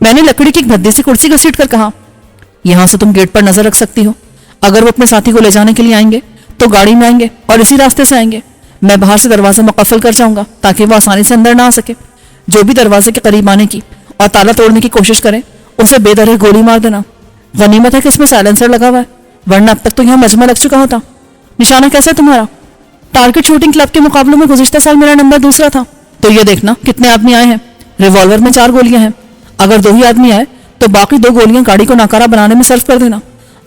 میں نے لکڑی کی ایک بھدی سی کرسی گھسیٹ کر کہا, یہاں سے تم گیٹ پر نظر رکھ سکتی ہو. اگر وہ اپنے ساتھی کو لے جانے کے لیے آئیں گے تو گاڑی میں آئیں گے اور اسی راستے سے آئیں گے. میں باہر سے دروازے مقفل کر جاؤں گا تاکہ وہ آسانی سے اندر نہ آ سکے. جو بھی دروازے کے قریب آنے کی اور تالا توڑنے کی کوشش کرے اسے بے درہ گولی مار دینا. غنیمت ہے کہ اس میں سائلنسر لگا ہوا ہے, ورنہ اب تک تو یہاں مجمع لگ چکا ہوتا. نشانہ کیسا ہے تمہارا؟ ٹارگٹ شوٹنگ کلب کے مقابلوں میں گزشتہ سال میرا نمبر دوسرا تھا. تو یہ دیکھنا کتنے آدمی آئے ہیں. ریوالور میں 4 گولیاں ہیں. اگر 2 ہی آدمی آئے تو باقی 2 گولیاں گاڑی کو ناکارہ بنانے میں صرف کر دینا.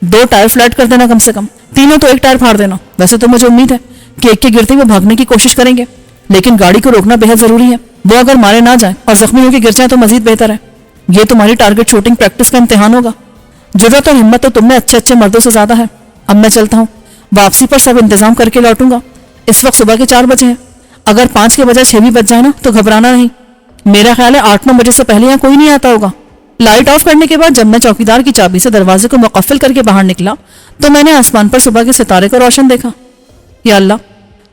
2 ٹائر فلیٹ کر دینا کم سے کم. تینوں تو ایک ٹائر پھاڑ دینا. ویسے تو مجھے امید ہے کہ ایک کے گرتے وہ بھاگنے کی کوشش کریں گے, لیکن گاڑی کو روکنا بہت ضروری ہے. وہ اگر مارے نہ جائیں اور زخمی ہو کے گر جائیں تو مزید بہتر ہے. یہ تمہاری ٹارگٹ شوٹنگ پریکٹس کا امتحان ہوگا. جرأت اور ہمت تو تم میں اچھے اچھے مردوں سے زیادہ ہے. اب میں چلتا ہوں, واپسی پر سب انتظام کر کے لوٹوں گا. اس وقت صبح کے 4 بجے ہیں. اگر 5 کے بجائے 6 بھی بج جائے نا تو گھبرانا نہیں. میرا خیال ہے 8-9 بجے سے پہلے یہاں کوئی نہیں آتا ہوگا. لائٹ آف کرنے کے بعد جب میں چوکیدار کی چابی سے دروازے کو مقفل کر کے باہر نکلا تو میں نے آسمان پر صبح کے ستارے کو روشن دیکھا. یا اللہ,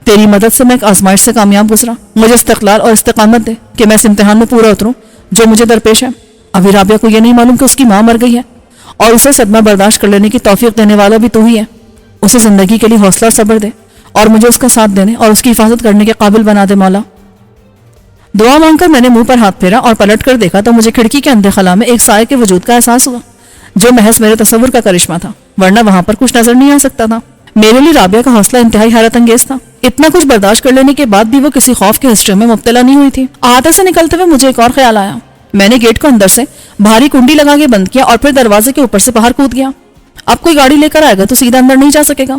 تیری مدد سے میں ایک آزمائش سے کامیاب گزرا. مجھے استقلال اور استقامت دے کہ میں اس امتحان میں پورا اتروں جو مجھے درپیش ہے. ابھی رابعہ کو یہ نہیں معلوم کہ اس کی ماں مر گئی ہے, اور اسے صدمہ برداشت کر لینے کی توفیق دینے والا بھی تو ہی ہے. اسے زندگی کے لیے حوصلہ اور صبر دے اور مجھے اس کا ساتھ دینے اور اس کی حفاظت کرنے کے قابل بنا دے مولا. دعا مانگ کر میں نے منہ پر ہاتھ پھیرا اور پلٹ کر دیکھا تو مجھے کھڑکی کے اندھے خلا میں ایک سائے کے وجود کا احساس ہوا, جو محض میرے تصور کا کرشمہ تھا, ورنہ وہاں پر کچھ نظر نہیں آ سکتا تھا. میرے لیے رابعہ کا حوصلہ انتہائی حیرت انگیز تھا. اتنا کچھ برداشت کر لینے کے بعد بھی وہ کسی خوف کے ہسٹری میں مبتلا نہیں ہوئی تھی. احاطے سے نکلتے ہوئے مجھے ایک اور خیال آیا. میں نے گیٹ کو اندر سے بھاری کنڈی لگا کے بند کیا اور پھر دروازے کے اوپر سے باہر کود گیا. اب کوئی گاڑی لے کر آئے گا تو سیدھا اندر نہیں جا سکے گا.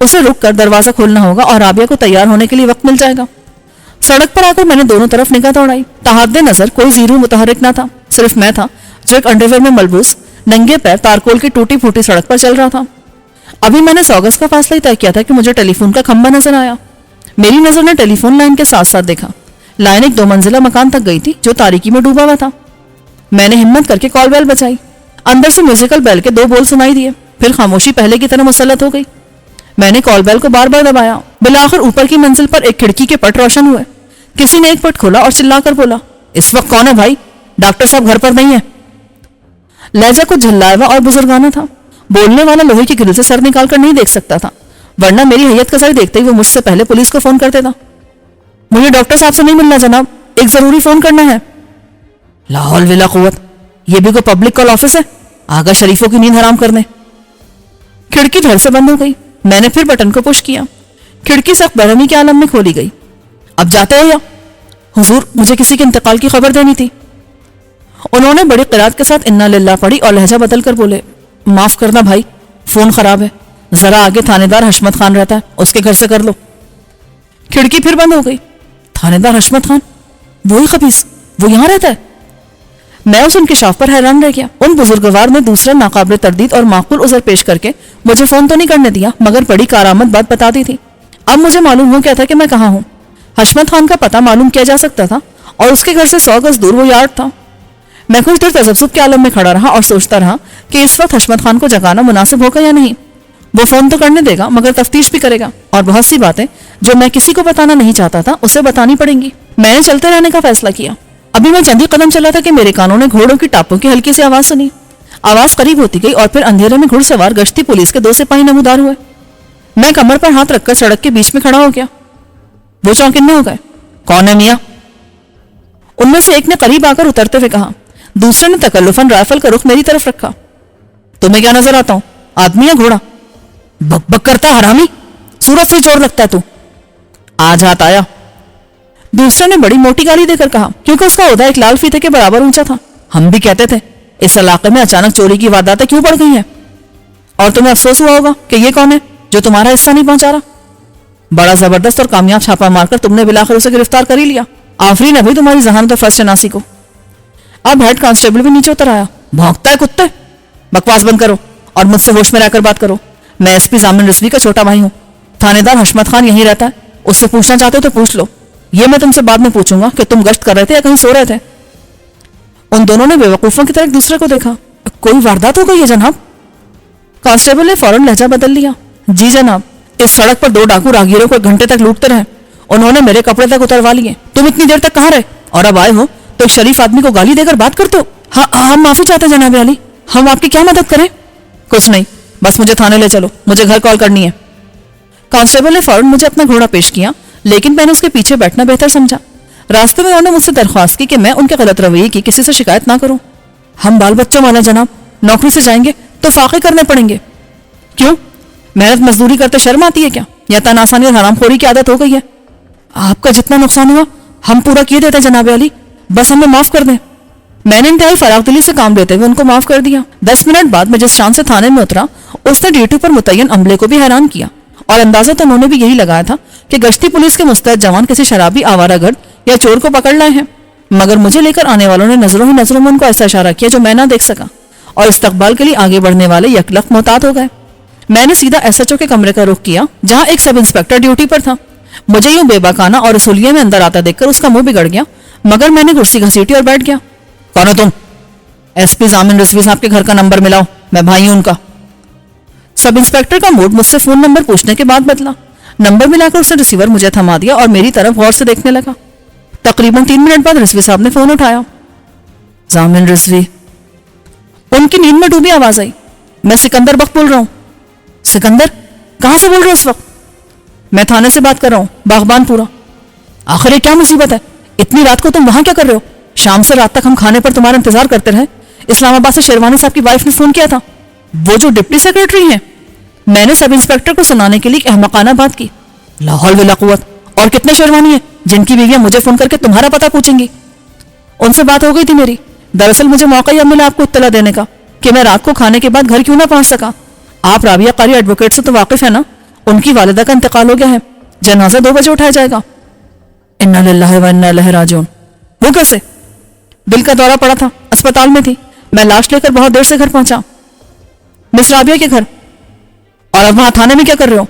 اسے رک کر دروازہ کھولنا ہوگا اور رابعہ کو تیار ہونے کے لیے وقت مل جائے گا. سڑک پر آ کر میں نے دونوں طرف نگاہ دوڑائی. تحت نظر کوئی زیرو متحرک نہ تھا. صرف میں تھا جو ایک انڈر ویئر میں ملبوس ننگے پیر تارکول کی ٹوٹی پھوٹی سڑک پر چل رہا تھا. ابھی میں نے 100 گز کا فاصلہ ہی طے کیا تھا کہ مجھے ٹیلی فون کا کھمبا نظر آیا. میری نظر نے ٹیلی فون لائن کے ساتھ ساتھ دیکھا. لائن ایک 2 منزلہ مکان تک گئی تھی جو تاریکی میں ڈوبا ہوا تھا. میں نے ہمت کر کے کال بیل بجائی. اندر سے میوزیکل بیل کے 2 بول سنائی دیے. پھر خاموشی پہلے کی طرح مسلط ہو گئی. میں نے کال بیل کو بار بار دبایا. بالآخر اوپر کی منزل پر ایک کھڑکی کے پٹ روشن ہوئے. کسی نے ایک پٹ کھولا اور چلا کر بولا, اس وقت کون ہے بھائی؟ ڈاکٹر صاحب گھر پر نہیں ہے. لہجہ کچھ جھلایا ہوا اور بزرگانہ تھا. بولنے والا لوہے کی گرل سے سر نکال کر نہیں دیکھ سکتا تھا, ورنہ میری حیت کا سر دیکھتے ہی وہ مجھ سے پہلے پولیس کو فون کر دیتا. مجھے ڈاکٹر صاحب سے نہیں ملنا جناب, ایک ضروری فون کرنا ہے. لا حول ولا قوت, یہ بھی کوئی پبلک کال آفس ہے؟ آگا شریفوں کی نیند حرام کرنے. کھڑکی دھڑ سے بند ہو گئی. میں نے پھر بٹن کو پش کیا. کھڑکی سخت برہمی کے عالم میں کھولی گئی. اب جاتے ہو یا؟ حضور, مجھے کسی کے انتقال کی خبر دینی تھی. انہوں نے بڑی قرات کے ساتھ انا للہ پڑھی اور لہجہ بدل کر بولے, معاف کرنا بھائی, فون خراب ہے. ذرا آگے تھانے دار حشمت خان رہتا ہے, اس کے گھر سے کر لو. کھڑکی پھر بند ہو گئی. تھانے دار حشمت خان, وہی خبیث, وہ یہاں رہتا ہے؟ میں اس انکشاف پر حیران رہ گیا. ان بزرگوار نے دوسرا ناقابل تردید اور معقول عذر پیش کر کے مجھے فون تو نہیں کرنے دیا, مگر بڑی کارآمد بات بتا دی تھی. اب مجھے معلوم ہو گیا تھا کہ میں کہاں ہوں. حشمت خان کا پتہ معلوم کیا جا سکتا تھا اور اس کے گھر سے 100 گز دور وہ یارڈ تھا. میں کچھ دیر تذبذب کے عالم میں کھڑا رہا اور سوچتا رہا کہ اس وقت حشمت خان کو جگانا مناسب ہوگا یا نہیں. وہ فون تو کرنے دے گا مگر تفتیش بھی کرے گا, اور بہت سی باتیں جو میں کسی کو بتانا نہیں چاہتا تھا اسے بتانی پڑیں گی. میں نے چلتے رہنے کا فیصلہ کیا. ابھی میں چند ہی قدم چلا تھا کہ میرے کانوں نے گھوڑوں کی ٹاپوں کی ہلکی سی آواز سنی. آواز قریب ہوتی گئی اور پھر اندھیرے میں گھڑ سوار گشتی پولیس کے 2 سپاہی نمودار ہوئے. میں کمر پر ہاتھ رکھ کر سڑک کے بیچ میں کھڑا ہو گیا. وہ چونکنے ہو گئے. کون ہے میاں؟ ان میں سے ایک نے قریب آ کر اترتے ہوئے کہا. دوسرے نے تکلفاً رائفل کا رخ میری طرف رکھا. تمہیں کیا نظر آتا ہوں, آدمی یا گھوڑا؟ بک بک کرتا حرامی, صورت سے چور لگتا ہے تو. آج ہاتھ آیا. دوسرے نے بڑی موٹی گالی دے کر کہا, کیونکہ اس کا عہدہ ایک لال فیتے کے برابر اونچا تھا. ہم بھی کہتے تھے اس علاقے میں اچانک چوری کی وارداتیں کیوں بڑھ گئی ہیں, اور تمہیں افسوس ہوا ہوگا کہ یہ کون ہے جو تمہارا حصہ نہیں پہنچا رہا. بڑا زبردست اور کامیاب چھاپا مار کر تم نے بالآخر اسے گرفتار کر ہی لیا. آفرین ابھی تمہاری ذہانت اور فرض شناسی کو. اب ہیڈ کانسٹیبل بھی نیچے اتر آیا. بھونکتا ہے کتے, بکواس بند کرو اور مجھ سے ہوش میں رہ کر بات کرو. میں ایس پی ضامن رضوی کا چھوٹا بھائی ہوں. تھانے دار حشمت خان یہیں رہتا ہے, اس سے پوچھنا چاہتے ہو تو پوچھ لو. یہ میں تم سے بعد میں پوچھوں گا کہ تم گشت کر رہے تھے یا کہیں سو رہے تھے. ان دونوں نے بے وقوفوں کی طرح ایک دوسرے کو دیکھا. کوئی واردات ہو گئی ہے جناب؟ کانسٹیبل نے فوراً لہجہ بدل لیا. جی جناب, اس سڑک پر 2 ڈاکو راہگیروں کو 1 گھنٹے تک لوٹتے رہے. انہوں نے میرے کپڑے تک اتروا لیے. تم اتنی دیر تک کہاں رہے, اور اب آئے ہو تو ایک شریف آدمی کو گالی دے کر بات کرتے ہو. ہاں ہم معافی چاہتے جناب علی, ہم آپ کی کیا مدد کریں؟ کچھ نہیں, بس مجھے تھانے لے چلو, مجھے گھر کال کرنی ہے. کانسٹیبل نے فوراً مجھے اپنا گھوڑا پیش کیا, لیکن میں نے اس کے پیچھے بیٹھنا بہتر سمجھا. راستے میں انہوں نے مجھ سے درخواست کی کہ میں ان کے غلط رویے کی کسی سے شکایت نہ کروں. ہم بال بچوں والا جناب, نوکری سے جائیں گے تو فاقے کرنے پڑیں گے. کیوں, محنت مزدوری کرتے شرم آتی ہے کیا, یا تن آسانی اور حرام خوری کی عادت ہو گئی ہے؟ آپ کا جتنا نقصان ہوا ہم پورا کیے دیتے جناب علی, بس ہمیں معاف کر دیں. میں نے انتہائی فراغ دلی سے کام لیتے ہوئے ان کو معاف کر دیا. 10 منٹ بعد میں جس شان سے تھانے میں اترا, اس نے ڈیوٹی پر متعین عملے کو بھی حیران کیا, اور اندازہ تو انہوں نے بھی یہی لگایا تھا کہ گشتی پولیس کے مستعد جوان کسی شرابی آوارہ گرد یا چور کو پکڑ لائے ہیں. مگر مجھے لے کر آنے والوں نے نظروں ہی نظروں میں ان کو ایسا اشارہ کیا جو میں نہ دیکھ سکا, اور استقبال کے لیے آگے بڑھنے والے یکلخت محتاط ہو گئے. میں نے سیدھا ایس ایچ او کے کمرے کا رخ کیا جہاں ایک سب انسپکٹر ڈیوٹی پر تھا. مجھے یوں بے باکانہ اور رسولیے میں اندر آتا دیکھ کر اس کا منہ بگڑ گیا, مگر میں نے کرسی گھسیٹی اور بیٹھ گیا. کون ہو تم؟ ایس پی ضامن رضوی صاحب کے گھر کا نمبر ملاؤ, میں بھائی ہوں ان کا. سب انسپکٹر کا موڈ مجھ سے فون نمبر پوچھنے کے بعد بدلا. نمبر ملا کر اس نے ریسیور مجھے تھما دیا اور میری طرف غور سے دیکھنے لگا. تقریباً 3 منٹ بعد رضوی صاحب نے فون اٹھایا. ضامن رضوی. ان کی نیند میں ڈوبی آواز آئی. میں سکندر بخت بول رہا ہوں. سکندر؟ کہاں سے بول رہے ہو اس وقت؟ میں تھانے سے بات کر رہا ہوں, باغبان پورا. آخر یہ کیا مصیبت ہے, اتنی رات کو تم وہاں کیا کر رہے ہو؟ شام سے رات تک ہم کھانے پر تمہارا انتظار کرتے رہے. اسلام آباد سے شیروانی صاحب کی وائف نے فون کیا تھا, وہ جو ڈپٹی سیکرٹری ہیں. میں نے سب انسپکٹر کو سنانے کے لیے ایک احمقانہ بات کی. لا حول ولا قوت, اور کتنے شیروانی ہیں جن کی بیویاں مجھے فون کر کے تمہارا پتہ پوچھیں گی؟ ان سے بات ہو گئی تھی میری. دراصل مجھے موقع ہی اب ملا آپ کو اطلاع دینے کا کہ میں رات کو کھانے کے بعد گھر کیوں نہ پہنچ سکا. آپ رابعہ قاری ایڈوکیٹ سے تو واقف ہے نا, ان کی والدہ کا انتقال ہو گیا ہے, جنازہ 2 بجے اٹھایا جائے گا. انا للہ و انا الیہ راجعون. وہ کیسے؟ دل کا دورہ پڑا تھا, اسپتال میں تھی, میں لاش لے کر بہت دیر سے گھر پہنچا. مس رابعہ کے گھر. اور اب وہاں تھانے میں کیا کر رہے ہو؟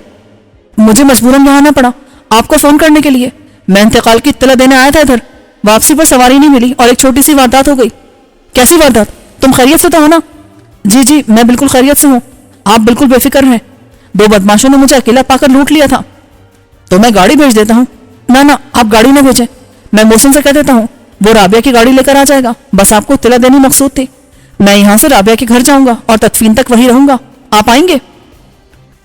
مجھے مجبوراً یہاں آنا پڑا آپ کو فون کرنے کے لیے. میں انتقال کی اطلاع دینے آیا تھا ادھر, واپسی پر سواری نہیں ملی اور ایک چھوٹی سی واردات ہو گئی. کیسی واردات؟ تم خیریت سے تو ہو نا؟ جی جی میں بالکل خیریت سے ہوں, آپ بالکل بے فکر ہیں. 2 بدماشوں نے مجھے اکیلا پا کر لوٹ لیا تھا. تو میں گاڑی بھیج دیتا ہوں. نہ آپ گاڑی نہ بھیجیں, میں محسن سے کہہ دیتا ہوں, وہ رابعہ کی گاڑی لے کر آ جائے گا. بس آپ کو اطلاع دینی مقصود تھی. میں یہاں سے رابعہ کے گھر جاؤں گا اور تدفین تک وہی رہوں گا. آپ آئیں گے؟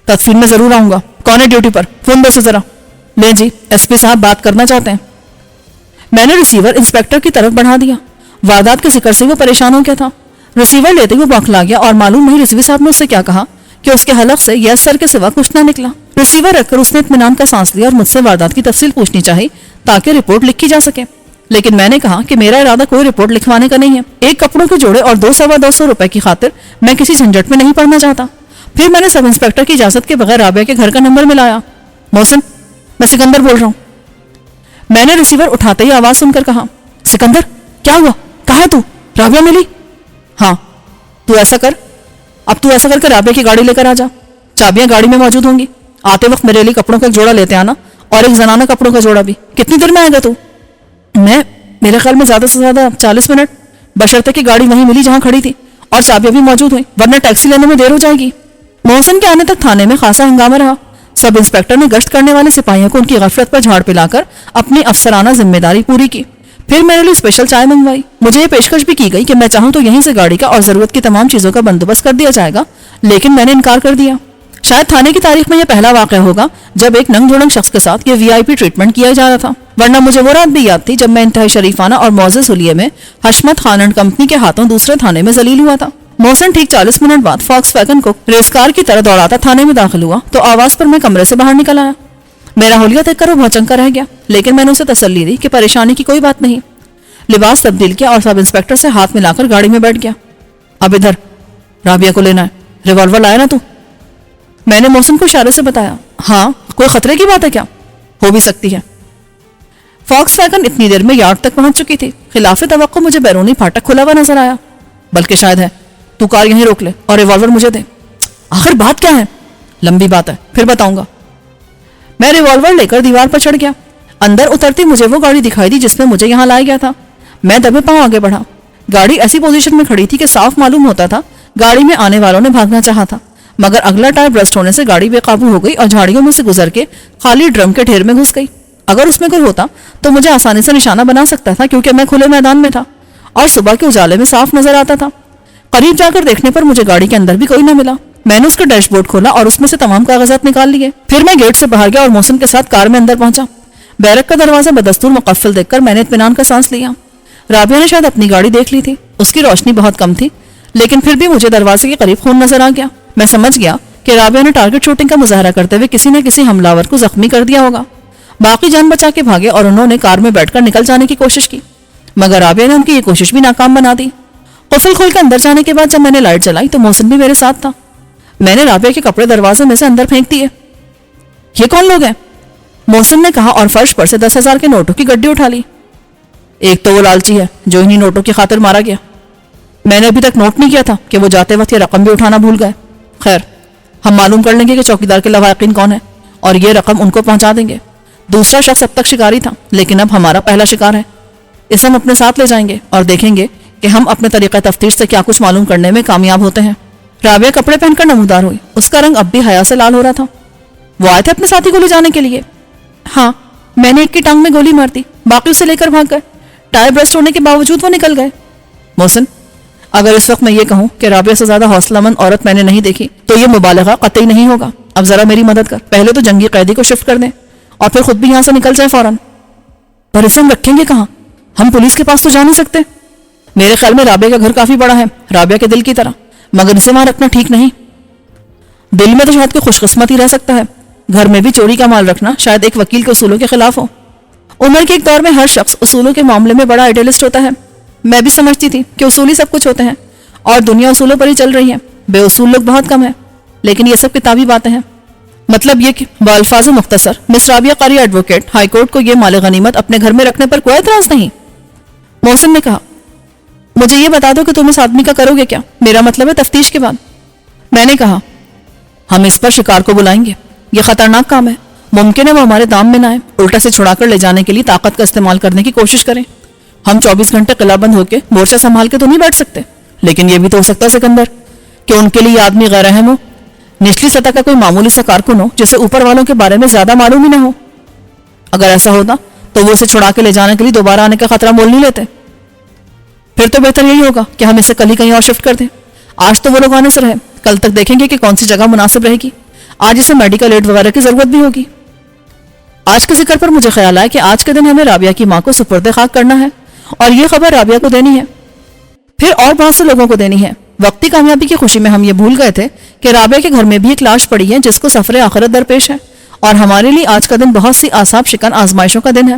تدفین میں ضرور آؤں گا. کون ہے ڈیوٹی پر؟ فون دو سے ذرا. لیں جی, ایس پی صاحب بات کرنا چاہتے ہیں. میں نے ریسیور انسپکٹر کی طرف بڑھا دیا. واردات کے ذکر سے وہ پریشان ہو گیا تھا. ریسیور لیتے ہوئے بوکھلا گیا اور معلوم نہیں رضوی صاحب نے اس سے کیا کہا کہ اس کے حلق سے یس سر کے سوا کچھ نہ نکلا. ریسیور رکھ کر اس نے اطمینان کا سانس لیا اور مجھ سے واردات کی تفصیل پوچھنی چاہی تاکہ رپورٹ لکھی جا سکے. لیکن میں نے کہا کہ میرا ارادہ کوئی رپورٹ لکھوانے کا نہیں ہے. ایک کپڑوں کے جوڑے اور 200 روپے کی خاطر میں کسی جھنجٹ میں نہیں پڑنا چاہتا. پھر میں نے سب انسپکٹر کی اجازت کے بغیر رابعہ کے گھر کا نمبر ملایا. محسن, میں سکندر بول رہا ہوں. میں نے ریسیور اٹھاتے ہی آواز سن کر کہا, سکندر کیا ہوا, کہاں ہے تو؟ رابعہ ملی؟ ہاں. تو ایسا کر رابعہ کی گاڑی لے کر آ جا. چابیاں گاڑی میں موجود ہوں گی. آتے وقت میرے لیے کپڑوں کا ایک جوڑا لیتے آنا اور ایک زنانہ کپڑوں کا جوڑا بھی. کتنی دیر میں آئے گا تو؟ میرے خیال میں زیادہ سے زیادہ 40 منٹ, بشرطے کہ گاڑی وہیں ملی جہاں کھڑی تھی اور چابیاں بھی موجود ہوئیں, ورنہ ٹیکسی لینے میں دیر ہو جائے گی. محسن کے آنے تک تھانے میں خاصا ہنگامہ رہا. سب انسپکٹر نے گشت کرنے والے سپاہیوں کو ان کی غفلت پر جھاڑ پلا کر اپنی افسرانہ ذمہ داری پوری کی. پھر میرے لیے اسپیشل چائے منگوائی. مجھے یہ پیشکش بھی کی گئی کہ میں چاہوں تو یہیں سے گاڑی کا اور ضرورت کی تمام چیزوں کا بندوبست کر دیا جائے گا, لیکن میں نے انکار کر دیا. شاید تھانے کی تاریخ میں یہ پہلا واقعہ ہوگا جب ایک ننگ جھڑنگ شخص کے ساتھ یہ VIP ٹریٹمنٹ کیا جا رہا تھا, ورنہ مجھے وہ رات بھی یاد تھی جب میں انتہائی شریفانہ اور معزز حلیے میں حشمت خان اینڈ کمپنی کے ہاتھوں دوسرے تھانے میں ذلیل ہوا تھا. محسن ٹھیک 40 منٹ بعد فاکس ویگن کو ریس کار کی طرح دوڑاتا تھانے میں داخل ہوا تو آواز پر میں کمرے سے باہر نکل آیا. میرا حلیہ دیکھ کر وہ بھونچنکا رہ گیا, لیکن میں نے اسے تسلی دی کہ پریشانی کی کوئی بات نہیں. لباس تبدیل کیا اور سب انسپکٹر سے ہاتھ ملا کر گاڑی میں بیٹھ گیا. اب ادھر, رابعہ کو لینا ہے. ریوالور لایا نا تو؟ میں نے محسن کو اشارے سے بتایا. ہاں, کوئی خطرے کی بات ہے کیا؟ ہو بھی سکتی ہے. فاکس ویگن اتنی دیر میں یارڈ تک پہنچ چکی تھی. خلاف توقع مجھے بیرونی پھاٹک کھلا ہوا نظر آیا. بلکہ شاید ہے. تو کار یہیں روک لے اور ریوالور مجھے دے. آخر بات کیا ہے؟ لمبی بات ہے, پھر بتاؤں گا. میں ریوالور لے کر دیوار پر چڑھ گیا. اندر اترتی مجھے وہ گاڑی دکھائی دی جس میں مجھے یہاں لایا گیا تھا. میں دبے پاؤں آگے بڑھا. گاڑی ایسی پوزیشن میں کھڑی تھی کہ صاف معلوم ہوتا تھا گاڑی میں آنے والوں نے بھاگنا چاہا تھا, مگر اگلا ٹائر برسٹ ہونے سے گاڑی بے قابو ہو گئی اور جھاڑیوں میں سے گزر کے خالی ڈرم کے ڈھیر میں گھس گئی. اگر اس میں کوئی ہوتا تو مجھے آسانی سے نشانہ بنا سکتا تھا کیونکہ میں کھلے میدان میں تھا اور صبح کے اجالے میں صاف نظر آتا تھا۔ قریب جا کر دیکھنے پر مجھے گاڑی کے اندر بھی کوئی نہ ملا۔ میں نے اس کا ڈیش بورڈ کھولا اور اس میں سے تمام کاغذات نکال لیے۔ پھر میں گیٹ سے باہر گیا اور محسن کے ساتھ کار میں اندر پہنچا۔ بیرک کا دروازہ بدستور مقفل دیکھ کر میں نے اطمینان کا سانس لیا۔ رابعہ نے شاید اپنی گاڑی دیکھ لی تھی، اس کی روشنی بہت کم تھی، لیکن پھر بھی مجھے دروازے کے قریب خون نظر آ گیا۔ میں سمجھ گیا کہ رابعہ نے ٹارگٹ شوٹنگ کا مظاہرہ کرتے ہوئے کسی نہ کسی حملہ کو زخمی کر دیا ہوگا۔ باقی جان بچا کے بھاگے اور انہوں نے کار میں بیٹھ کر نکل جانے کی کوشش کی، مگر رابعہ نے ان کی یہ کوشش بھی ناکام بنا دی۔ قفل کھول کے اندر جانے کے بعد جب میں نے لائٹ جلائی تو محسن بھی میرے ساتھ تھا۔ میں نے رابعہ کے کپڑے دروازے میں سے اندر پھینک دیے۔ یہ کون لوگ ہیں؟ محسن نے کہا اور فرش پر سے 10,000 کے نوٹوں کی گڈی اٹھا لی۔ ایک تو وہ لالچی ہے جو انہی نوٹوں کی خاطر مارا گیا۔ میں نے ابھی تک نوٹ نہیں کیا تھا کہ وہ جاتے وقت یہ رقم بھی اٹھانا بھول گئے۔ خیر، ہم معلوم کر لیں گے کہ چوکیدار کے لواحقین کون ہے اور یہ رقم ان کو پہنچا دیں گے۔ دوسرا شخص اب تک شکاری تھا، لیکن اب ہمارا پہلا شکار ہے۔ اسے ہم اپنے ساتھ لے جائیں گے اور دیکھیں گے کہ ہم اپنے طریقہ تفتیش سے کیا کچھ معلوم کرنے میں کامیاب ہوتے ہیں۔ رابعہ کپڑے پہن کر نمودار ہوئی، اس کا رنگ اب بھی حیا سے لال ہو رہا تھا۔ وہ آئے تھے اپنے ساتھی کو لے جانے کے لیے؟ ہاں، میں نے ایک کی ٹانگ میں گولی مار دی، باقی اسے لے کر بھاگ گئے۔ ٹائر برسٹ ہونے کے باوجود وہ نکل گئے۔ محسن، اگر اس وقت میں یہ کہوں کہ رابعہ سے زیادہ حوصلہ مند عورت میں نے نہیں دیکھی تو یہ مبالغہ قطعی نہیں ہوگا۔ اب ذرا میری مدد کر، پہلے تو جنگی قیدی کو شفٹ کر دیں اور پھر خود بھی یہاں سے نکل جائے فوراً۔ پر اسے ہم رکھیں گے کہاں؟ ہم پولیس کے پاس تو جا نہیں سکتے۔ میرے خیال میں رابعہ کا گھر کافی بڑا ہے، رابعہ کے دل کی طرح، مگر اسے وہاں رکھنا ٹھیک نہیں۔ دل میں تو شاید کوئی خوش قسمت ہی رہ سکتا ہے، گھر میں بھی چوری کا مال رکھنا شاید ایک وکیل کے اصولوں کے خلاف ہو۔ عمر کے ایک دور میں ہر شخص اصولوں کے معاملے میں بڑا آئیڈیلسٹ ہوتا ہے۔ میں بھی سمجھتی تھی کہ اصول سب کچھ ہوتے ہیں اور دنیا اصولوں پر ہی چل رہی ہے، بے اصول لوگ بہت کم ہیں، لیکن یہ سب کتابی باتیں ہیں۔ مطلب یہ کہ بالفاظ مختصر مس رابعہ قاری ایڈوکیٹ ہائی کورٹ کو یہ مال غنیمت اپنے گھر میں رکھنے پر کوئی اعتراض نہیں۔ محسن نے کہا، مجھے یہ بتا دو کہ تم اس آدمی کا کرو گے کیا؟ میرا مطلب ہے تفتیش کے بعد۔ میں نے کہا، ہم اس پر شکار کو بلائیں گے، یہ خطرناک کام ہے، ممکن ہے وہ ہمارے دام میں نہ آئے، الٹا سے چھڑا کر لے جانے کے لیے طاقت کا استعمال کرنے کی کوشش کریں۔ ہم 24 گھنٹے قلعہ بند ہو کے مورچہ سنبھال کے تو نہیں بیٹھ سکتے، لیکن یہ بھی تو ہو سکتا ہے سکندر کہ ان کے لیے یہ آدمی غیر اہم ہو، نچلی سطح کا کوئی معمولی سا کارکن ہو جسے اوپر والوں کے بارے میں زیادہ معلوم ہی نہ ہو۔ اگر ایسا ہوتا تو وہ اسے چھڑا کے لے جانے کے لیے دوبارہ آنے کا خطرہ مول نہیں لیتے۔ پھر تو بہتر یہی ہوگا کہ ہم اسے کل ہی کہیں اور شفٹ کر دیں۔ آج تو وہ لوگ آنے سے رہے، کل تک دیکھیں گے کہ کون سی جگہ مناسب رہے گی۔ آج اسے میڈیکل ایڈ وغیرہ کی ضرورت بھی ہوگی۔ آج کے ذکر پر مجھے خیال آیا کہ آج کے دن ہمیں رابعہ کی ماں کو سپرد خاک کرنا ہے اور یہ خبر رابعہ کو دینی ہے، پھر اور بہت سے لوگوں کو دینی ہے۔ وقتی کامیابی کی خوشی میں ہم یہ بھول گئے تھے کہ رابعہ کے گھر میں بھی ایک لاش پڑی ہے جس کو سفر آخرت درپیش ہے، اور ہمارے لیے آج کا دن بہت سی اعصاب شکن آزمائشوں کا دن ہے۔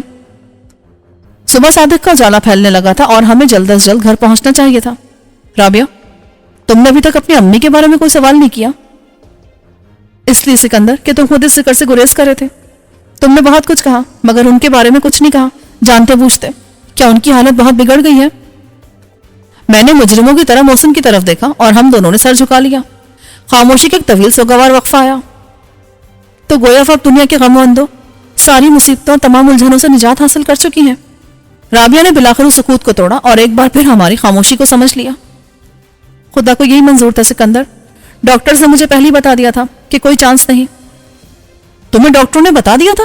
صبح صادق کا اجالا پھیلنے لگا تھا اور ہمیں جلد از جلد گھر پہنچنا چاہیے تھا۔ رابعہ، تم نے ابھی تک اپنی امی کے بارے میں کوئی سوال نہیں کیا؟ اس لیے سکندر کہ تم خود اس ذکر سے گریز کر رہے تھے۔ تم نے بہت کچھ کہا مگر ان کے بارے میں کچھ نہیں کہا، جانتے بوجھتے۔ کیا ان کی حالت بہت بگڑ گئی ہے؟ میں نے مجرموں کی طرح محسن کی طرف دیکھا اور ہم دونوں نے سر جھکا لیا۔ خاموشی کا ایک طویل سوگوار وقفہ آیا۔ تو گویا اب دنیا کے غم و اندو، ساری مصیبتوں اور تمام الجھنوں سے نجات حاصل کر چکی ہیں۔ رابعہ نے بلاخر اس سکوت کو توڑا اور ایک بار پھر ہماری خاموشی کو سمجھ لیا۔ خدا کو یہی منظور تھا سکندر، ڈاکٹر نے مجھے پہلے ہی بتا دیا تھا کہ کوئی چانس نہیں۔ تمہیں ڈاکٹروں نے بتا دیا تھا؟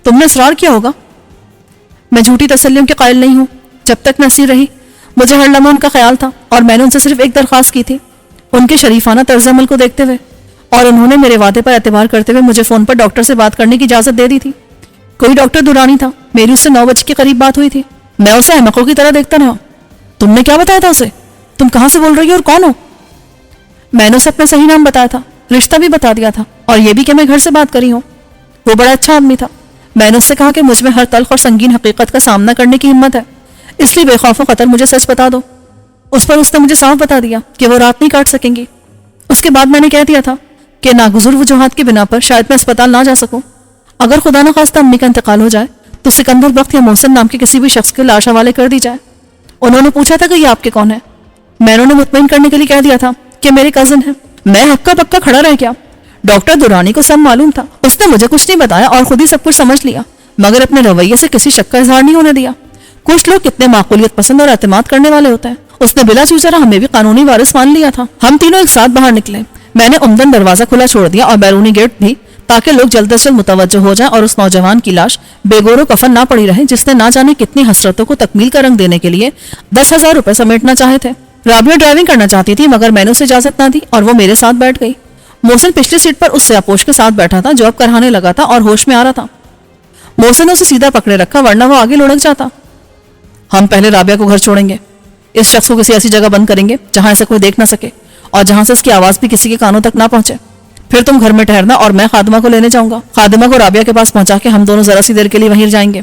تم نے اصرار کیا ہوگا۔ میں جھوٹی تسلیوں کے قائل نہیں ہوں۔ جب تک نصیر رہی مجھے ہر لمحہ ان کا خیال تھا اور میں نے ان سے صرف ایک درخواست کی تھی، ان کے شریفانہ طرز عمل کو دیکھتے ہوئے، اور انہوں نے میرے وعدے پر اعتبار کرتے ہوئے مجھے فون پر ڈاکٹر سے بات کرنے کی اجازت دے دی تھی۔ کوئی ڈاکٹر دورانی تھا، میری اس سے 9 بجے کے قریب بات ہوئی تھی۔ میں اسے احمقوں کی طرح دیکھتا رہا۔ تم نے کیا بتایا تھا اسے؟ تم کہاں سے بول رہی ہو اور کون ہو؟ میں نے اسے اپنا صحیح نام بتایا تھا، رشتہ بھی بتا دیا تھا، اور یہ بھی کہ میں گھر سے بات کری ہوں۔ وہ بڑا اچھا آدمی تھا۔ میں نے اس سے کہا کہ مجھ میں ہر تلخ اور سنگین حقیقت کا سامنا کرنے کی ہمت ہے، اس لیے بے خوف و خطر مجھے سچ بتا دو۔ اس پر اس نے مجھے صاف بتا دیا کہ وہ رات نہیں کاٹ سکیں گی۔ اس کے بعد میں نے کہہ دیا تھا کہ ناگزیر وجوہات کی بنا پر شاید میں اسپتال نہ جا سکوں۔ اگر خدا نہ خواستہ امی کا انتقال ہو جائے تو سکندر بخت یا محسن نام کے کسی بھی شخص کے لاش حوالے کر دی جائے۔ انہوں نے پوچھا تھا کہ یہ آپ کے کون ہے؟ میں انہوں نے مطمئن کرنے کے لیے کہہ دیا تھا کہ میرے کزن ہیں۔ میں ہکا پکا کھڑا رہ گیا۔ ڈاکٹر دورانی کو سب معلوم تھا، اس نے مجھے کچھ نہیں بتایا اور خود ہی سب کچھ سمجھ لیا، مگر اپنے رویے سے کسی شک کا اظہار نہیں ہونے دیا۔ کچھ لوگ کتنے معقولیت پسند اور اعتماد کرنے والے ہوتے ہیں۔ اس نے بلا چوچرا ہمیں بھی قانونی وارث مان لیا تھا۔ ہم تینوں ایک ساتھ باہر نکلے۔ میں نے عمدن دروازہ کھلا چھوڑ دیا اور بیرونی گیٹ بھی تاکہ لوگ جلد از جلد متوجہ ہو جائیں اور اس نوجوان کی لاش بے گور و کفن نہ پڑی رہے جس نے نہ جانے کتنی حسرتوں کو تکمیل کا رنگ دینے کے لیے 10,000 روپے سمیٹنا چاہے تھے۔ رابعہ ڈرائیونگ کرنا چاہتی تھی مگر میں نے اسے اجازت نہ دی اور وہ میرے ساتھ بیٹھ گئی۔ محسن پچھلی سیٹ پر اس سیاپوش کے ساتھ بیٹھا تھا جو اب کرہانے لگا تھا اور ہوش میں آ رہا تھا۔ محسن نے اسے سیدھا پکڑے رکھا ورنہ وہ آگے لڑک جاتا۔ ہم پہلے رابعہ کو گھر چھوڑیں گے، اس شخص کو کسی ایسی جگہ بند کریں گے جہاں اسے کوئی دیکھ نہ سکے اور جہاں سے اس کی آواز بھی کسی کے کانوں تک نہ پہنچے۔ پھر تم گھر میں ٹھہرنا اور میں خادمہ کو لینے جاؤں گا۔ خادمہ کو رابعہ کے پاس پہنچا کے ہم دونوں ذرا سی دیر کے لیے وہیں جائیں گے۔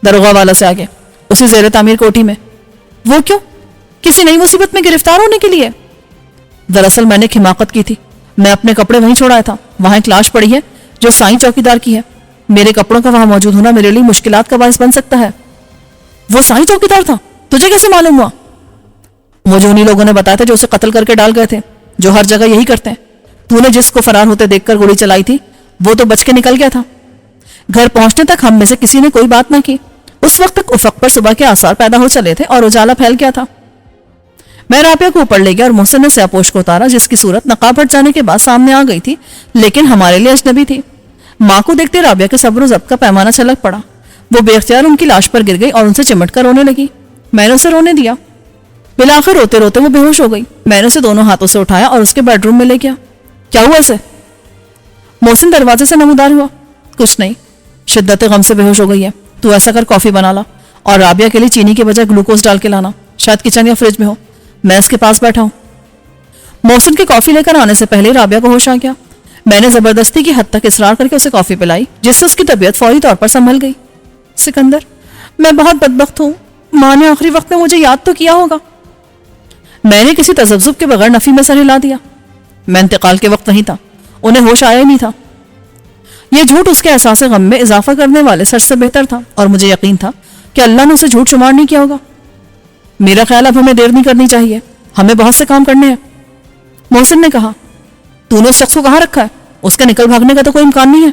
دروغہ والا سے آگے اسی زیر تعمیر کوٹھی میں۔ وہ کیوں؟ کسی نئی مصیبت میں گرفتار ہونے کے لیے؟ دراصل میں نے ایک حماقت کی تھی، میں اپنے کپڑے وہیں چھوڑایا تھا۔ وہاں ایک لاش پڑی ہے جو سائیں چوکیدار کی ہے۔ میرے کپڑوں کا وہاں موجود ہونا میرے لیے مشکلات کا باعث بن سکتا ہے۔ وہ سائیں چوکیدار تھا؟ تجھے کیسے معلوم ہوا؟ مجھے انہی لوگوں نے بتایا تھا جو اسے قتل کر کے ڈال گئے تھے، جو ہر جگہ یہی کرتے ہیں۔ تو نے جس کو فرار ہوتے دیکھ کر گولی چلائی تھی وہ تو بچ کے نکل گیا تھا۔ گھر پہنچنے تک ہم میں سے کسی نے کوئی بات نہ کی۔ اس وقت تک افق پر صبح کے آثار پیدا ہو چلے تھے اور اجالا پھیل گیا تھا۔ میں رابعہ کو اوپر لے گیا اور محسن نے سیاپوش کو اتارا جس کی صورت نقاب ہٹ جانے کے بعد سامنے آ گئی تھی لیکن ہمارے لیے اجنبی تھی۔ ماں کو دیکھتے رابعہ کے صبر و ضبط کا پیمانہ چھلک پڑا۔ وہ بے اختیار ان کی لاش پر گر گئی اور ان سے چمٹ کر رونے لگی۔ میں نے اسے رونے دیا۔ بالآخر روتے روتے وہ بے ہوش ہو گئی۔ میں نے اسے دونوں ہاتھوں سے اٹھایا اور اس کے بیڈ روم میں لے گیا۔ کیا ہوا اسے؟ محسن دروازے سے نمودار ہوا۔ کچھ نہیں، شدت غم سے بے ہوش ہو گئی ہے۔ تو ایسا کر کافی بنا لا اور رابعہ کے لیے چینی کے بجائے گلوکوز ڈال کے لانا، شاید کچن یا فریج میں ہو، میں اس کے پاس بیٹھا ہوں۔ محسن کے کافی لے کر آنے سے پہلے رابعہ کو ہوش آ گیا۔ میں نے زبردستی کی حد تک اصرار کر کے اسے کافی پلائی جس سے اس کی طبیعت فوری طور پر سنبھل گئی۔ سکندر، میں بہت بدبخت ہوں، ماں نے آخری وقت میں مجھے یاد تو کیا ہوگا۔ میں نے کسی تذبذب کے بغیر نفی میں سر ہلا دیا۔ میں انتقال کے وقت وہیں تھا، انہیں ہوش آیا ہی نہیں تھا۔ یہ جھوٹ اس کے احساس غم میں اضافہ کرنے والے سچ سے بہتر تھا اور مجھے یقین تھا کہ اللہ نے اسے جھوٹ شمار نہیں کیا ہوگا۔ میرا خیال اب ہمیں دیر نہیں کرنی چاہیے، ہمیں بہت سے کام کرنے ہیں۔ محسن نے کہا، تو نے اس شخص کو کہاں رکھا ہے؟ اس کے نکل بھاگنے کا تو کوئی امکان نہیں ہے۔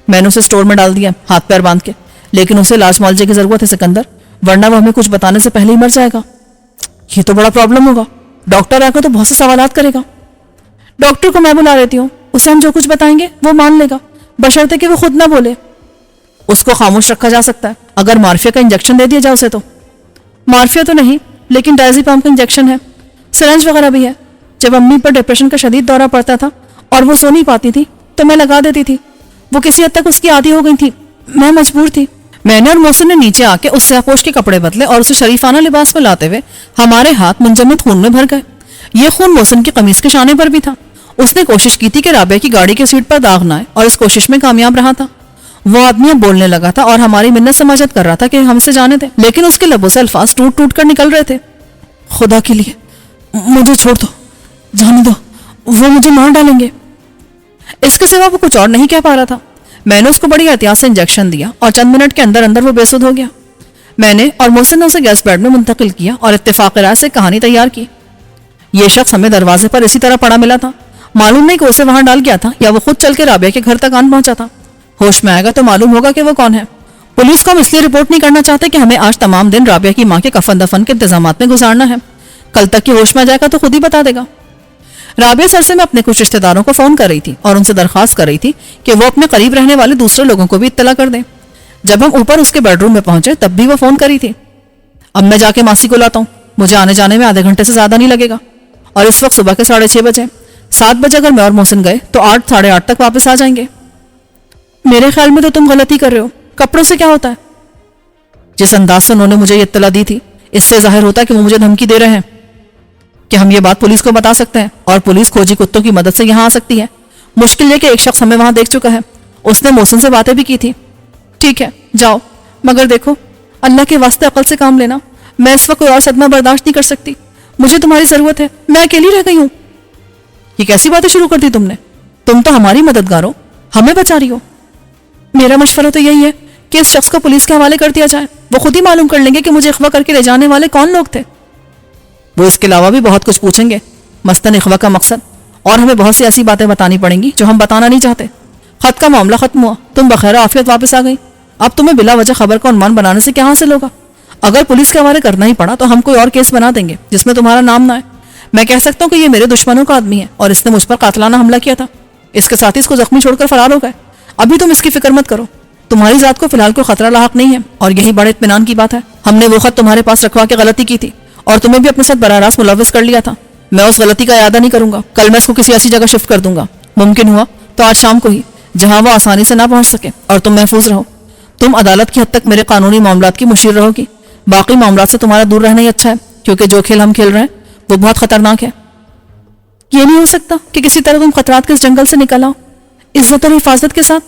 میں نے اسے اسٹور میں ڈال دیا ہاتھ پیر باندھ کے، لیکن اسے علاج معالجے کی ضرورت ہے سکندر، ورنہ وہ ہمیں کچھ بتانے سے پہلے ہی مر جائے گا۔ یہ تو بڑا پرابلم ہوگا، ڈاکٹر آ کر تو بہت سے سوالات کرے گا۔ ڈاکٹر کو میں بلا لیتی ہوں، اسے ہم جو کچھ بتائیں گے وہ مان لے گا، بشرطے کہ وہ خود نہ بولے۔ اس کو خاموش رکھا جا سکتا ہے اگر مارفیا کا انجیکشن دے دیا جائے اسے تو۔ مارفیا تو نہیں، لیکن ڈائزیپام کا انجیکشن ہے، سرنج وغیرہ بھی ہے۔ جب امی پر ڈپریشن کا شدید دورہ پڑتا تھا اور وہ سو نہیں پاتی تھی تو میں لگا دیتی تھی، وہ کسی حد تک اس کی عادی ہو گئی تھی، میں مجبور تھی۔ میں نے اور محسن نے نیچے آ کے اس سے آپوش کے کپڑے بدلے اور اسے شریفانہ لباس میں لاتے ہوئے ہمارے ہاتھ منجمد خون میں بھر گئے۔ یہ خون محسن کی قمیص کے شانے پر بھی تھا۔ اس نے کوشش کی تھی کہ رابعہ کی گاڑی کے سیٹ پر داغ نہ آئے اور اس کوشش میں کامیاب رہا تھا۔ وہ آدمی اب بولنے لگا تھا اور ہماری منت سماجت کر رہا تھا کہ ہم اسے جانے دیں، لیکن اس کے لبوں سے الفاظ ٹوٹ ٹوٹ کر نکل رہے تھے۔ خدا کے لیے مجھے چھوڑ دو، جانے دو، وہ مجھے مار ڈالیں گے۔ اس کے سوا وہ کچھ اور نہیں کہہ پا رہا تھا۔ میں نے اس کو بڑی احتیاط سے انجیکشن دیا اور چند منٹ کے اندر اندر وہ بے سدھ ہو گیا۔ میں نے اور محسن نے اسے گیس بیڈ میں منتقل کیا اور اتفاق رائے سے کہانی تیار کی۔ یہ شخص ہمیں دروازے پر اسی طرح پڑا ملا تھا، معلوم نہیں کہ اسے وہاں ڈال گیا تھا یا وہ خود چل کے رابعہ کے گھر تک آن پہنچا تھا۔ ہوش میں آئے گا تو معلوم ہوگا کہ وہ کون ہے۔ پولیس کو ہم اس لیے رپورٹ نہیں کرنا چاہتے کہ ہمیں آج تمام دن رابعہ کی ماں کے کفن دفن کے انتظامات میں گزارنا ہے، کل تک کی ہوش میں جائے گا تو خود ہی بتا دے گا۔ رابعہ اس عرصے میں اپنے کچھ رشتہ داروں کو فون کر رہی تھی اور ان سے درخواست کر رہی تھی کہ وہ اپنے قریب رہنے والے دوسرے لوگوں کو بھی اطلاع کر دیں۔ جب ہم اوپر اس کے بیڈ روم میں پہنچے تب بھی وہ فون کری تھی۔ اب میں جا کے ماسی کو لاتا ہوں، مجھے آنے جانے میں آدھے گھنٹے سے زیادہ نہیں لگے گا، اور اس وقت صبح کے 6:30 بجے، 7 بجے اگر میں اور محسن گئے تو 8 ساڑھے 8 تک واپس آ جائیں گے۔ میرے خیال میں تو تم غلطی کر رہے ہو، کپڑوں سے کیا ہوتا ہے؟ جس انداز سے انہوں نے مجھے یہ اطلاع دی تھی اس سے ظاہر ہوتا ہے کہ وہ مجھے دھمکی دے رہے ہیں کہ ہم یہ بات پولیس کو بتا سکتے ہیں اور پولیس کھوجی کتوں کی مدد سے یہاں آ سکتی ہے۔ مشکل یہ کہ ایک شخص ہمیں وہاں دیکھ چکا ہے، اس نے محسن سے باتیں بھی کی تھی۔ ٹھیک ہے جاؤ، مگر دیکھو اللہ کے واسطے عقل سے کام لینا، میں اس وقت کوئی اور صدمہ برداشت نہیں کر سکتی، مجھے تمہاری ضرورت ہے، میں اکیلی رہ گئی ہوں۔ یہ کیسی باتیں شروع کر دی تم نے؟ تم تو ہماری مددگار ہو، ہمیں بچا رہی ہو۔ میرا مشورہ تو یہی ہے کہ اس شخص کو پولیس کے حوالے کر دیا جائے، وہ خود ہی معلوم کر لیں گے کہ مجھے اغوا کر کے لے جانے والے کون لوگ تھے۔ وہ اس کے علاوہ بھی بہت کچھ پوچھیں گے، مثلاً اغوا کا مقصد، اور ہمیں بہت سی ایسی باتیں بتانی پڑیں گی جو ہم بتانا نہیں چاہتے۔ خط کا معاملہ ختم ہوا، تم بخیر عافیت واپس آ گئی، اب تمہیں بلا وجہ خبر کا عنوان بنانے سے کیا حاصل ہوگا؟ اگر پولیس کے حوالے کرنا ہی پڑا تو ہم کوئی اور کیس بنا دیں گے جس میں تمہارا نام نہ ہے۔ میں کہہ سکتا ہوں کہ یہ میرے دشمنوں کا آدمی ہے اور اس نے مجھ پر قاتلانہ حملہ کیا تھا۔ اس کے ساتھ اس کو زخمی چھوڑ کر فرار ہو گئے. ابھی تم اس کی فکر مت کرو. تمہاری ذات کو فی الحال کوئی خطرہ لاحق نہیں ہے اور یہی بڑے اطمینان کی بات ہے. ہم نے وہ خط تمہارے پاس رکھوا کے غلطی کی تھی اور تمہیں بھی اپنے ساتھ براہ راست ملوث کر لیا تھا. میں اس غلطی کا اعادہ نہیں کروں گا. کل میں اس کو کسی ایسی جگہ شفٹ کر دوں گا، ممکن ہوا تو آج شام کو ہی، جہاں وہ آسانی سے نہ پہنچ سکے اور تم محفوظ رہو. تم عدالت کی حد تک میرے قانونی معاملات کی مشیر رہو گی. باقی معاملات سے تمہارا دور رہنا ہی اچھا ہے، کیونکہ جو کھیل ہم کھیل رہے ہیں وہ بہت خطرناک ہے. یہ نہیں ہو سکتا کہ کسی طرح تم خطرات کے اس جنگل سے نکل آؤ عزت اور حفاظت کے ساتھ.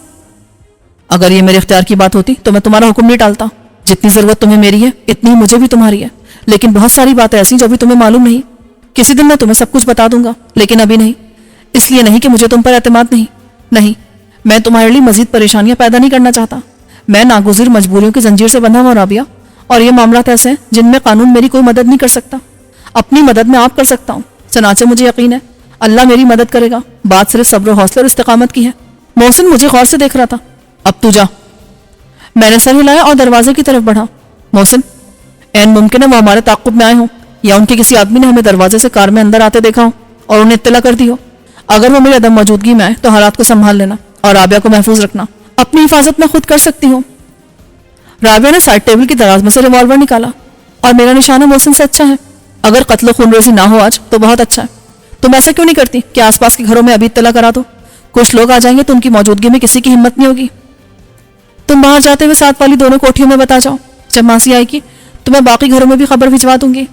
اگر یہ میرے اختیار کی بات ہوتی تو میں تمہارا حکم نہیں ٹالتا. جتنی ضرورت تمہیں میری ہے اتنی ہی مجھے بھی تمہاری ہے. لیکن بہت ساری باتیں ایسی جو ابھی تمہیں معلوم نہیں. کسی دن میں تمہیں سب کچھ بتا دوں گا، لیکن ابھی نہیں. اس لیے نہیں کہ مجھے تم پر اعتماد نہیں. میں تمہارے لیے مزید پریشانیاں پیدا نہیں کرنا چاہتا. میں ناگزیر مجبوریوں کی زنجیر سے بندھا ہوں رابعہ، اور یہ معاملات ایسے ہیں جن میں قانون میری کوئی مدد نہیں کر سکتا. اپنی مدد میں آپ کر سکتا ہوں. چنانچہ مجھے یقین ہے اللہ میری مدد کرے گا. بات صرف صبر و حوصلے اور استقامت کی ہے. محسن مجھے غور سے دیکھ رہا تھا. اب تو جا. میں نے سر ہلایا اور دروازے کی طرف بڑھا. محسن، عین ممکن ہے وہ ہمارے تعاقب میں آئے ہوں یا ان کے کسی آدمی نے ہمیں دروازے سے کار میں اندر آتے دیکھا ہو اور انہیں اطلاع کر دی ہو. اگر وہ میری عدم موجودگی میں آئے تو حالات کو سنبھال لینا اور رابعہ کو محفوظ رکھنا. اپنی حفاظت میں خود کر سکتی ہوں. رابعہ نے سائڈ ٹیبل کی دراز میں سے ریوالور نکالا. اور میرا نشانہ محسن سے اچھا ہے. اگر قتل و خون ریزی نہ ہو آج تو بہت اچھا ہے. تم ایسا کیوں نہیں کرتی کہ آس پاس کے گھروں میں ابھی اطلاع کرا دو؟ کچھ لوگ آ جائیں گے تو ان کی موجودگی میں کسی کی ہمت نہیں ہوگی. تم باہر جاتے ہوئے ساتھ والی دونوں کوٹھیوں میں بتا جاؤ. جب ماسی آئے گی تو میں باقی گھروں میں بھی خبر بھجوا دوں گی.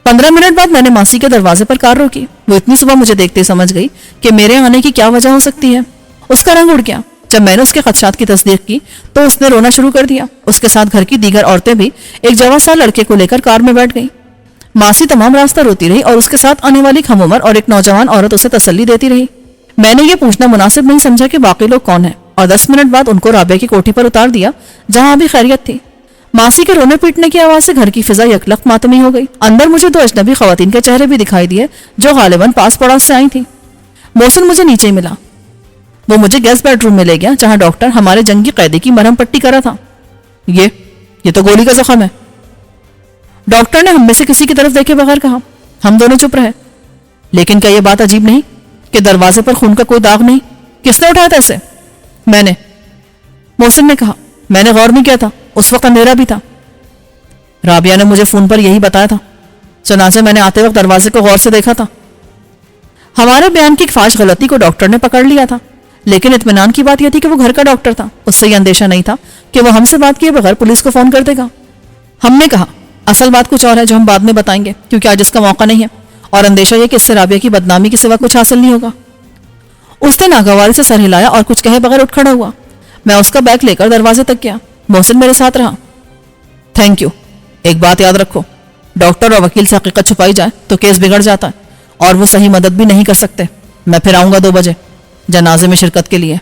15 منٹ بعد میں نے ماسی کے دروازے پر کار روکی. وہ اتنی صبح مجھے دیکھتے سمجھ گئی کہ میرے آنے کی کیا وجہ ہو سکتی ہے. اس کا رنگ اڑ گیا. جب میں نے اس کے خدشات کی تصدیق کی تو اس نے رونا شروع کر دیا. اس کے ساتھ گھر کی دیگر عورتیں بھی ایک جوان سا لڑکے کو لے کر کار میں بیٹھ گئیں. ماسی تمام راستہ روتی رہی اور اس کے ساتھ آنے والی کم عمر اور ایک نوجوان عورت اسے تسلی دیتی رہی. میں نے یہ پوچھنا مناسب نہیں سمجھا کہ باقی لوگ کون ہیں اور 10 منٹ بعد ان کو رابعہ کی کوٹھی پر اتار دیا جہاں ابھی خیریت تھی. ماسی کے رونے پیٹنے کی آواز سے گھر کی فضا یکلخت ماتمی ہو گئی. اندر مجھے 2 اجنبی خواتین کے چہرے بھی دکھائی دیے جو غالباً پاس پڑوس سے آئی تھیں. محسن مجھے نیچے ہی ملا. وہ مجھے گیسٹ بیڈ روم میں لے گیا جہاں ڈاکٹر ہمارے جنگی قیدی کی مرہم پٹی کرا تھا. یہ تو گولی کا زخم ہے، ڈاکٹر نے ہم میں سے کسی کی طرف دیکھے بغیر کہا. ہم دونوں چپ رہے. لیکن کیا یہ بات عجیب نہیں کہ دروازے پر خون کا کوئی داغ نہیں؟ کس نے اٹھایا تھا اسے؟ میں نے، محسن نے کہا. میں نے غور نہیں کیا تھا، اس وقت اندھیرا بھی تھا. رابعہ نے مجھے فون پر یہی بتایا تھا، چنانچہ میں نے آتے وقت دروازے کو غور سے دیکھا تھا. ہمارے بیان کی فاش غلطی کو ڈاکٹر نے پکڑ لیا تھا، لیکن اطمینان کی بات یہ تھی کہ وہ گھر کا ڈاکٹر تھا. اس سے یہ اندیشہ نہیں تھا کہ وہ ہم سے بات کیے بغیر پولیس کو فون کر دے گا. ہم نے کہا اصل بات کچھ اور ہے جو ہم بعد میں بتائیں گے کیونکہ آج اس کا موقع نہیں ہے، اور اندیشہ یہ کہ اس سے رابعہ کی بدنامی کے سوا کچھ حاصل نہیں ہوگا. اس نے ناگواری سے سر ہلایا اور کچھ کہے بغیر اٹھ کھڑا ہوا. میں اس کا بیگ لے کر دروازے تک گیا. محسن میرے ساتھ رہا. Thank you. ایک بات یاد رکھو، ڈاکٹر اور وکیل سے حقیقت چھپائی جائے تو کیس بگڑ جاتا ہے اور وہ صحیح مدد بھی نہیں کر سکتے. میں پھر آؤں گا 2 بجے جنازے میں شرکت کے لیے.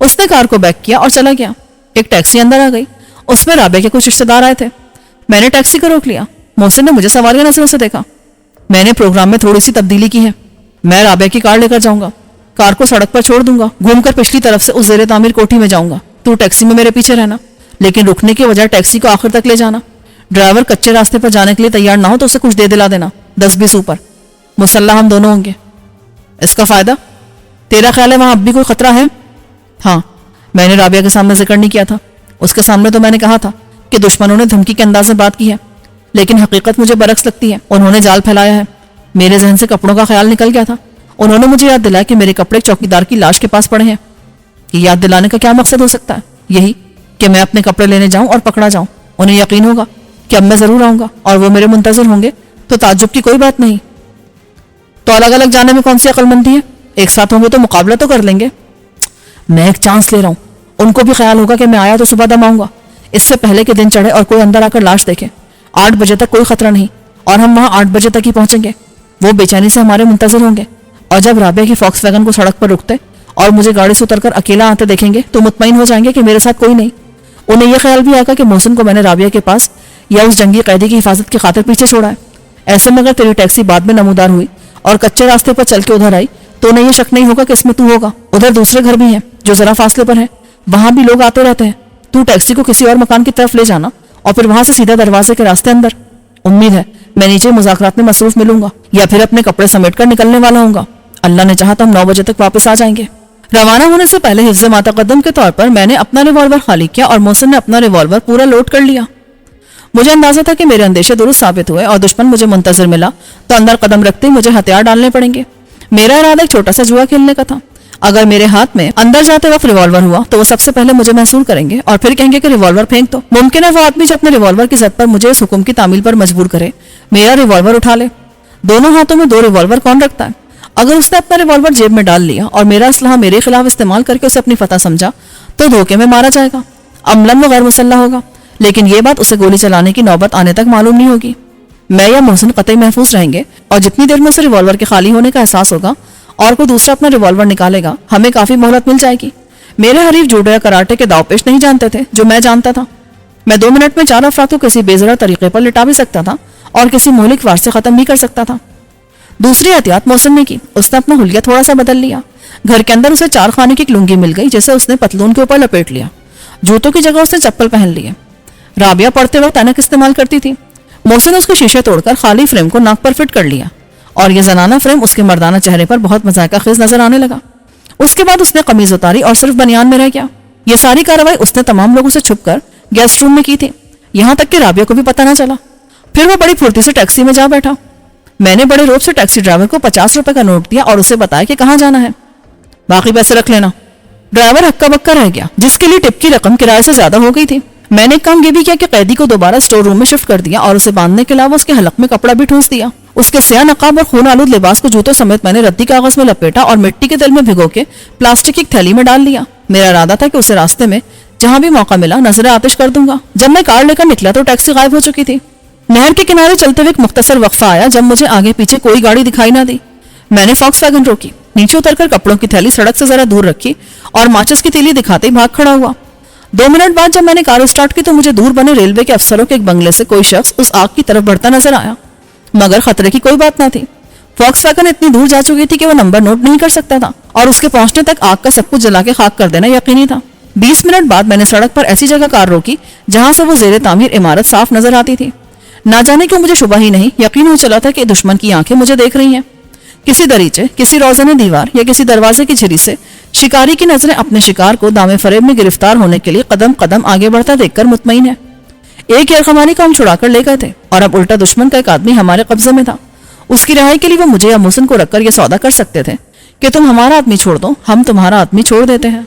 اس نے کار کو بیک کیا اور چلا گیا. ایک ٹیکسی اندر آ گئی. اس میں رابعہ کے کچھ رشتے دار آئے تھے. میں نے ٹیکسی کو روک لیا. محسن نے مجھے سوالیہ نظروں سے دیکھا. میں نے پروگرام میں تھوڑی سی تبدیلی کی ہے. میں رابعہ کی کار لے کر جاؤں گا. کار کو سڑک پر چھوڑ دوں گا، گھوم کر پچھلی طرف سے اس زیر تعمیر کوٹھی میں جاؤں گا. تو ٹیکسی میں میرے پیچھے رہنا، لیکن رکنے کے بجائے ٹیکسی کو آخر تک لے جانا. ڈرائیور کچے راستے پر جانے کے لیے تیار نہ ہو تو اسے کچھ دے دلا دینا، 10-20 اوپر. مسلح ہم دونوں ہوں گے. اس کا فائدہ؟ تیرا خیال ہے وہاں اب بھی کوئی خطرہ ہے؟ ہاں. میں نے رابعہ کے سامنے ذکر نہیں کیا تھا. اس کے سامنے تو میں نے کہا تھا کہ دشمنوں نے دھمکی کے انداز میں بات کی ہے، لیکن حقیقت مجھے برعکس لگتی ہے. انہوں نے جال پھیلایا ہے. میرے ذہن سے کپڑوں کا خیال نکل گیا تھا. انہوں نے مجھے یاد دلایا کہ میرے کپڑے چوکیدار کی لاش کے پاس پڑے ہیں. یہ یاد دلانے کا کیا مقصد ہو سکتا ہے؟ یہی کہ میں اپنے کپڑے لینے جاؤں اور پکڑا جاؤں. انہیں یقین ہوگا کہ اب میں ضرور آؤں گا اور وہ میرے منتظر ہوں گے تو تعجب کی کوئی بات نہیں. تو الگ الگ جانے میں کون سی عقل مندی ہے؟ ایک ساتھ ہوں گے تو مقابلہ تو کر لیں گے. میں ایک چانس لے رہا ہوں. ان کو بھی خیال ہوگا کہ میں آیا تو صبح دم آؤں گا، اس سے پہلے کہ دن چڑھے اور کوئی اندر آ کر لاش دیکھے. 8 بجے تک کوئی خطرہ نہیں اور ہم وہاں 8 بجے تک ہی پہنچیں گے. وہ بے چینی سے ہمارے منتظر ہوں گے، اور جب رابعہ کی فاکس ویگن کو سڑک پر رکتے اور مجھے گاڑی سے اتر کر اکیلا آتے دیکھیں گے تو مطمئن ہو جائیں گے کہ میرے ساتھ کوئی نہیں. انہیں یہ خیال بھی آئے گا کہ محسن کو میں نے رابعہ کے پاس یا اس جنگی قیدی کی حفاظت کی خاطر پیچھے چھوڑا ہے. ایسے میں اگر تیری ٹیکسی بعد میں نمودار ہوئی اور کچے راستے پر چل کے ادھر آئی تو انہیں یہ شک نہیں ہوگا کہ اس میں تو ہوگا. ادھر دوسرے گھر بھی ہیں جو ذرا فاصلے پر ہیں، وہاں بھی لوگ آتے رہتے ہیں. تو ٹیکسی کو کسی اور مکان کی طرف لے جانا اور پھر وہاں سے سیدھا دروازے کے راستے اندر. امید ہے میں نیچے مذاکرات میں مصروف ملوں گا یا پھر اپنے کپڑے سمیٹ کر نکلنے والا ہوں گا. اللہ نے چاہا تو ہم 9 بجے تک واپس آ جائیں گے۔ روانہ ہونے سے پہلے حفظ ماتقدم کے طور پر میں نے اپنا ریوالور خالی کیا اور محسن نے اپنا ریوالور پورا لوڈ کر لیا۔ مجھے اندازہ تھا کہ میرے اندیشے درست ثابت ہوئے اور دشمن مجھے منتظر ملا تو اندر قدم رکھتے ہی مجھے ہتھیار ڈالنے پڑیں گے۔ میرا ارادہ ایک چھوٹا سا جوا کھیلنے کا تھا۔ اگر میرے ہاتھ میں اندر جاتے وقت ریوالور ہوا تو وہ سب سے پہلے مجھے محصور کریں گے اور پھر کہیں گے کہ ریوالور پھینک دو۔ ممکن ہے وہ آدمی جو اپنے ریوالور کی ضد پر مجھے اس حکم کی تعمیل پر مجبور کرے میرا ریوالور اٹھا لے۔ دونوں ہاتھوں میں 2 ریوالور کون رکھتا ہے؟ اگر اس نے اپنا ریوالور جیب میں ڈال لیا اور میرا اسلحہ میرے خلاف استعمال کر کے اسے اپنی فتح سمجھا تو دھوکے میں مارا جائے گا، عملاً وہ غیر مسلح ہوگا، لیکن یہ بات اسے گولی چلانے کی نوبت آنے تک معلوم نہیں ہوگی۔ میں یا محسن قطعی محفوظ رہیں گے اور جتنی دیر میں اسے ریوالور کے خالی ہونے کا احساس ہوگا اور کوئی دوسرا اپنا ریوالور نکالے گا ہمیں کافی مہلت مل جائے گی۔ میرے حریف جوڈو یا کراٹے کے داؤ پیش نہیں جانتے تھے جو میں جانتا تھا۔ میں 2 منٹ میں 4 افراد کو کسی بے ضرر طریقے پر لٹا بھی سکتا تھا اور کسی مہلک وار سے ختم بھی کر سکتا تھا۔ دوسری احتیاط محسن نے کی، اس نے اپنا حلیہ تھوڑا سا بدل لیا۔ گھر کے اندر اسے 4 خانے کی ایک لنگی مل گئی جسے اس نے پتلون کے اوپر لپیٹ لیا۔ جوتوں کی جگہ اس نے چپل پہن لیے۔ رابعہ پڑھتے وقت اینک استعمال کرتی تھی۔ محسن نے اس کے شیشے توڑ کر خالی فریم کو ناک پر فٹ کر لیا اور یہ زنانہ فریم اس کے مردانہ چہرے پر بہت مذائقہ خیز نظر آنے لگا۔ اس کے بعد اس نے قمیض اتاری اور صرف بنیان میں رہ گیا۔ یہ ساری کارروائی اس نے تمام لوگوں سے چھپ کر گیسٹ روم میں کی تھی، یہاں تک کہ رابعہ کو بھی پتہ نہ چلا۔ پھر وہ بڑی پھرتی سے ٹیکسی میں جا بیٹھا۔ میں نے بڑے روب سے ٹیکسی ڈرائیور کو 50 روپے کا نوٹ دیا اور اسے بتایا کہ کہاں جانا ہے، باقی پیسے رکھ لینا۔ ڈرائیور ہکا بکا رہ گیا جس کے لیے ٹپ کی رقم کرائے سے زیادہ ہو گئی تھی۔ میں نے ایک کام یہ بھی کیا کہ قیدی کو دوبارہ اسٹور روم میں شفٹ کر دیا اور اسے باندھنے کے علاوہ اس کے حلق میں کپڑا بھی ٹھونس دیا۔ اس کے سیاہ نقاب اور خون آلود لباس کو جوتوں سمیت میں نے ردی کاغذ میں لپیٹا اور مٹی کے تل میں بھگو کے پلاسٹک کی ایک تھیلی میں ڈال لیا۔ میرا ارادہ تھا کہ اسے راستے میں جہاں بھی موقع ملا نظر آتش کر دوں گا۔ جب میں کار لے کر نکلا تو ٹیکسی غائب ہو چکی تھی۔ نہر کے کنارے چلتے ہوئے ایک مختصر وقفہ آیا جب مجھے آگے پیچھے کوئی گاڑی دکھائی نہ دی۔ میں نے فاکس ویگن روکی، نیچے اتر کر کپڑوں کی تھیلی سڑک سے ذرا دور رکھی اور ماچس کی تیلی دکھاتے ہی بھاگ کھڑا ہوا۔ 2 منٹ بعد جب میں نے کار اسٹارٹ کی تو مجھے دور بنے ریلوے کے افسروں کے ایک بنگلے سے کوئی شخص اس آگ کی طرف بڑھتا نظر آیا، مگر خطرے کی کوئی بات نہ تھی۔ فاکس ویگن اتنی دور جا چکی تھی کہ وہ نمبر نوٹ نہیں کر سکتا تھا اور اس کے پہنچنے تک آگ کا سب کچھ جلا کے خاک کر دینا یقینی تھا۔ 20 منٹ بعد میں نے سڑک پر ایسی جگہ کار روکی جہاں سے وہ زیر تعمیر عمارت صاف نظر آتی تھی۔ نہ جانے کیوں مجھے شبہ ہی نہیں، یقین ہو چلا تھا کہ دشمن کی آنکھیں مجھے دیکھ رہی ہیں۔ کسی دریچے، کسی روزن دیوار یا کسی دروازے کی جھری سے شکاری کی نظریں اپنے شکار کو دام فریب میں گرفتار ہونے کے لیے قدم قدم آگے بڑھتا دیکھ کر مطمئن ہے۔ ایک یرغمانی کو ہم چھڑا کر لے گئے تھے اور اب الٹا دشمن کا ایک آدمی ہمارے قبضے میں تھا۔ اس کی رہائی کے لیے وہ مجھے یا محسن کو رکھ کر یہ سودا کر سکتے تھے کہ تم ہمارا آدمی چھوڑ دو، ہم تمہارا آدمی چھوڑ دیتے ہیں۔